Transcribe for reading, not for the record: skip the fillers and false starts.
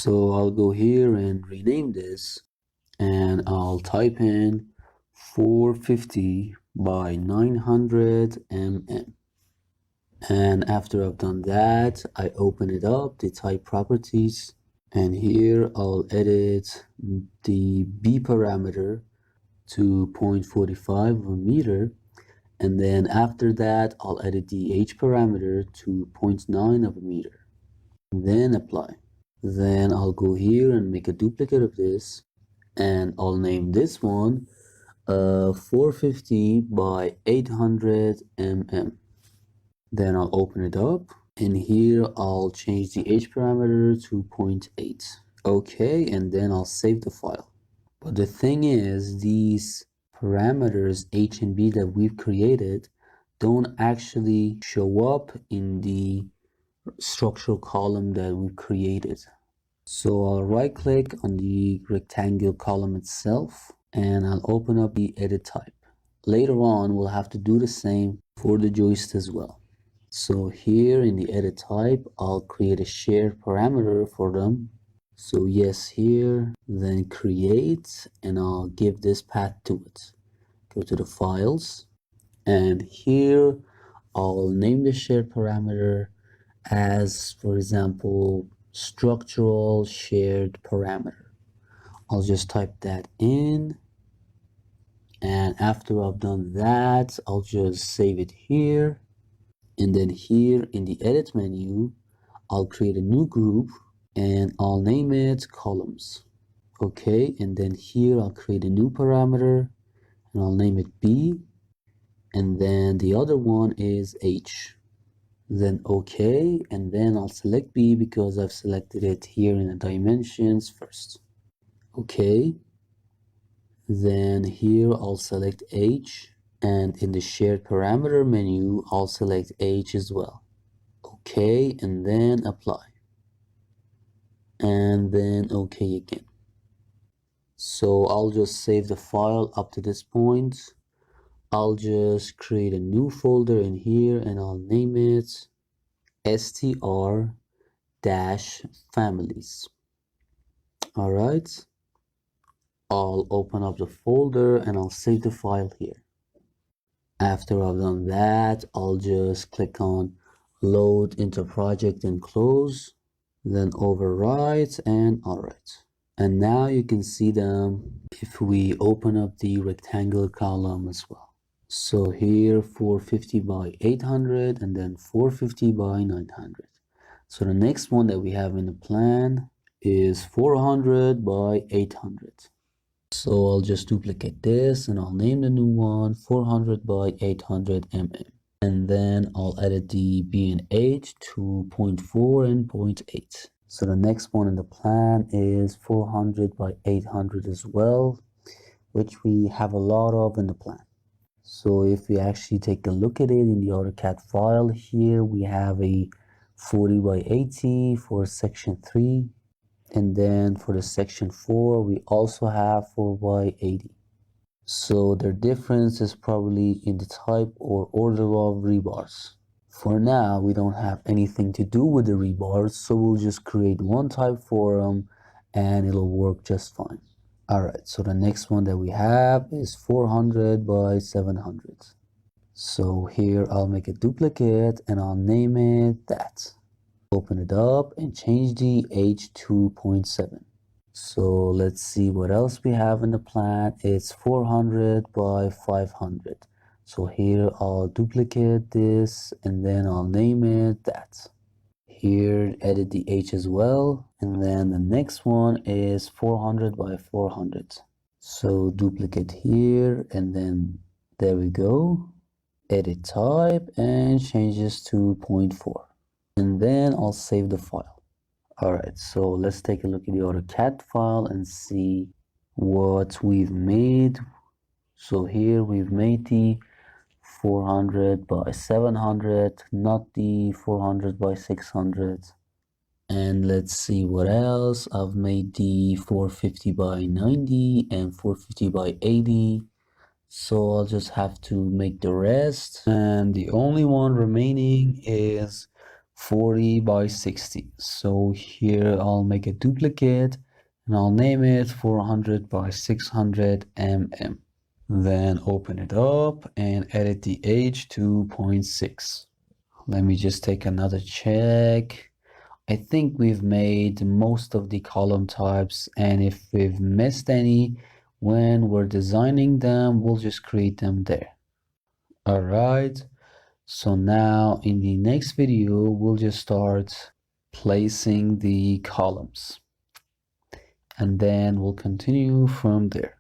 So I'll go here and rename this, and I'll type in 450 by 900 mm. And after I've done that, I open it up, the type properties, and here I'll edit the B parameter to 0.45 of a meter. And then after that, I'll edit the H parameter to 0.9 of a meter. And then apply. Then I'll go here and make a duplicate of this, and I'll name this one 450 by 800 mm. Then I'll open it up, and here I'll change the H parameter to 0.8. Okay, and then I'll save the file. But the thing is, these parameters H and B that we've created don't actually show up in the structural column that we created. So I'll right click on the rectangle column itself, and I'll open up the edit type. Later on, we'll have to do the same for the joist as well. So here in the edit type, I'll create a shared parameter for them. So yes here, then create, and I'll give this path to it. Go to the files, and here I'll name the shared parameter as, for example, structural shared parameter. I'll just type that in, and after I've done that, I'll just save it here, and then here in the edit menu, I'll create a new group and I'll name it columns. Okay, and then here I'll create a new parameter and I'll name it B, and then the other one is H. Then OK, and then I'll select B because I've selected it here in the dimensions first. OK, then here I'll select H, and in the shared parameter menu I'll select H as well. OK, and then apply, and then OK again. So I'll just save the file up to this point. I'll just create a new folder in here and I'll name it str-families. All right, I'll open up the folder and I'll save the file here. After I've done that, I'll just click on load into project and close, then overwrite, and all right. And now you can see them if we open up the rectangular column as well. So here 450 by 800 and then 450 by 900. So the next one that we have in the plan is 400 by 800. So I'll just duplicate this and I'll name the new one 400 by 800 mm. And then I'll edit the B and H to 0.4 and 0.8. So the next one in the plan is 400 by 800 as well, which we have a lot of in the plan. So if we actually take a look at it in the AutoCAD file here, we have a 40 by 80 for section 3. And then for the section 4, we also have 4 by 80. So their difference is probably in the type or order of rebars. For now, we don't have anything to do with the rebars, so we'll just create one type for them and it'll work just fine. Alright, so the next one that we have is 400 by 700. So here I'll make a duplicate and I'll name it that. Open it up and change the H to 0.7. So let's see what else we have in the plan. It's 400 by 500. So here I'll duplicate this and then I'll name it that. Here edit the H as well, and then the next one is 400 by 400. So duplicate here and then there we go. Edit type and change this to 0.4. And then I'll save the file. Alright, so let's take a look at the AutoCAD file and see what we've made. So here we've made the 400 by 700, not the 400 by 600. And let's see what else. I've made the 450 by 90 and 450 by 80. So I'll just have to make the rest. And the only one remaining is 40 by 60. So here I'll make a duplicate and I'll name it 400 by 600 mm. Then open it up and edit the age to 0.6. Let me just take another check. I think we've made most of the column types, and if we've missed any when we're designing them, we'll just create them there. All right. So now in the next video, we'll just start placing the columns, and then we'll continue from there.